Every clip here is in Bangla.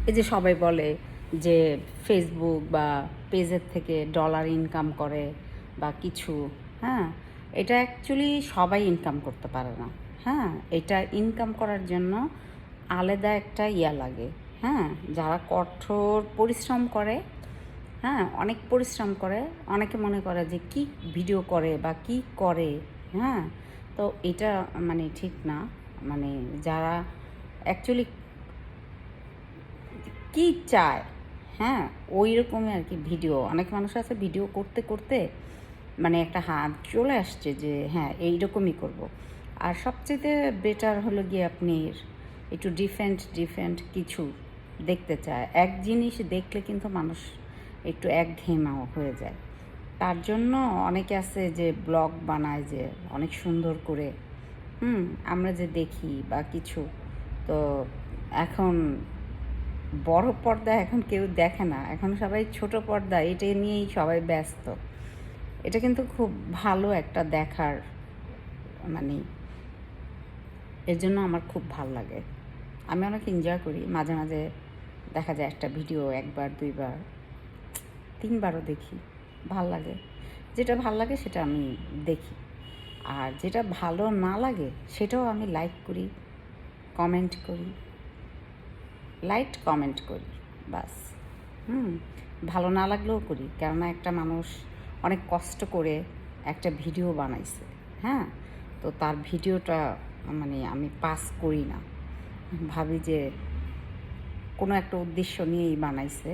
এই যে সবাই বলে যে ফেসবুক বা পেজের থেকে ডলার ইনকাম করে বা কিছু, হ্যাঁ, এটা অ্যাকচুয়ালি সবাই ইনকাম করতে পারে না। হ্যাঁ, এটা ইনকাম করার জন্য আলাদা একটা লাগে। হ্যাঁ, যারা কঠোর পরিশ্রম করে, হ্যাঁ, অনেক পরিশ্রম করে, অনেকে মনে করে যে কি ভিডিও করে বা কি করে, হ্যাঁ, তো এটা মানে ঠিক না। মানে যারা অ্যাকচুয়ালি কি চায়, হ্যাঁ, ওই রকমই আর কি ভিডিও। অনেক মানুষ আছে ভিডিও করতে করতে মানে একটা হাত চলে আসছে যে হ্যাঁ এইরকমই করব। আর সবচেয়ে বেটার হলো গিয়ে আপনি একটু ডিফারেন্ট ডিফারেন্ট কিছু দেখতে চায়। এক জিনিস দেখলে কিন্তু মানুষ একটু একঘেয়েমাও হয়ে যায়। তার জন্য অনেকে আছে যে ব্লগ বানায় যে অনেক সুন্দর করে, আমরা যে দেখি বা কিছু। তো এখন বড় পর্দা এখন কেউ দেখে না, এখন সবাই ছোট পর্দা এটা নিয়েই সবাই ব্যস্ত। এটা কিন্তু খুব ভালো একটা দেখার, মানে এর জন্য আমার খুব ভালো লাগে। আমি অনেক এনজয় করি। মাঝে মাঝে দেখা যায় একটা ভিডিও একবার দুইবার তিনবারও দেখি, ভাল লাগে। যেটা ভাল লাগে সেটা আমি দেখি, আর যেটা ভালো না লাগে সেটাও আমি লাইক করি, কমেন্ট করি, কমেন্ট করি, বাস। ভালো না লাগলেও করি, কেননা একটা মানুষ অনেক কষ্ট করে একটা ভিডিও বানাইছে, হ্যাঁ, তো তার ভিডিওটা মানে আমি পাস করি না। ভাবি যে কোনো একটা উদ্দেশ্য নিয়েই বানাইছে।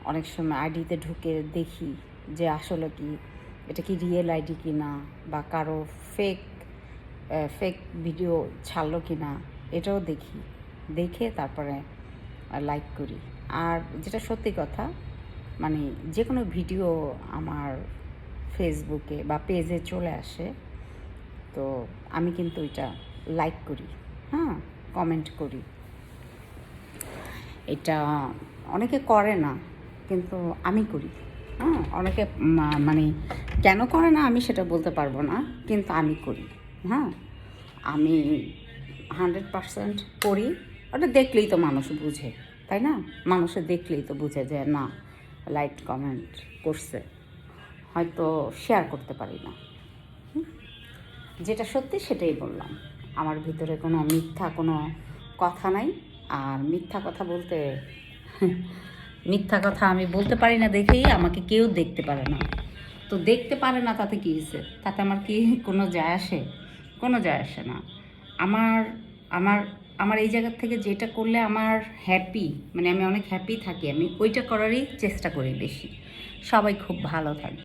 অনেক সময় আইডিতে ঢুকে দেখি যে আসলে কি এটা কি রিয়েল আইডি কি না, বা কারো ফেক ফেক ভিডিও ছাড়লো কি না, এটাও দেখি। দেখে তারপরে লাইক করি। আর যেটা সত্যি কথা, মানে যে কোনো ভিডিও আমার ফেসবুকে বা পেজে চলে আসে, তো আমি কিন্তু এটা লাইক করি, হ্যাঁ, কমেন্ট করি। এটা অনেকে করে না, কিন্তু আমি করি। হ্যাঁ, অনেকে মানে কেন করে না আমি সেটা বলতে পারবো না, কিন্তু আমি করি। হ্যাঁ, আমি 100% করি। ওটা দেখলেই তো মানুষ বুঝে, তাই না? মানুষে দেখলেই তো বুঝে যে না, লাইক কমেন্ট করছে, হয়তো শেয়ার করতে পারি না। যেটা সত্যি সেটাই বললাম। আমার ভিতরে কোনো মিথ্যা কোনো কথা নাই। আর মিথ্যা কথা বলতে মিথ্যা কথা আমি বলতে পারি না দেখেই আমাকে কেউ দেখতে পারে না। তো দেখতে পারে না তাতে কী হয়েছে? তাতে আমার কি কোনো যায় আসে? কোনো যায় আসে না। আমার আমার আমার এই জায়গার থেকে যেটা করলে আমার হ্যাপি, মানে আমি অনেক হ্যাপি থাকি, আমি ওইটা করারই চেষ্টা করি বেশি। সবাই খুব ভালো থাকে।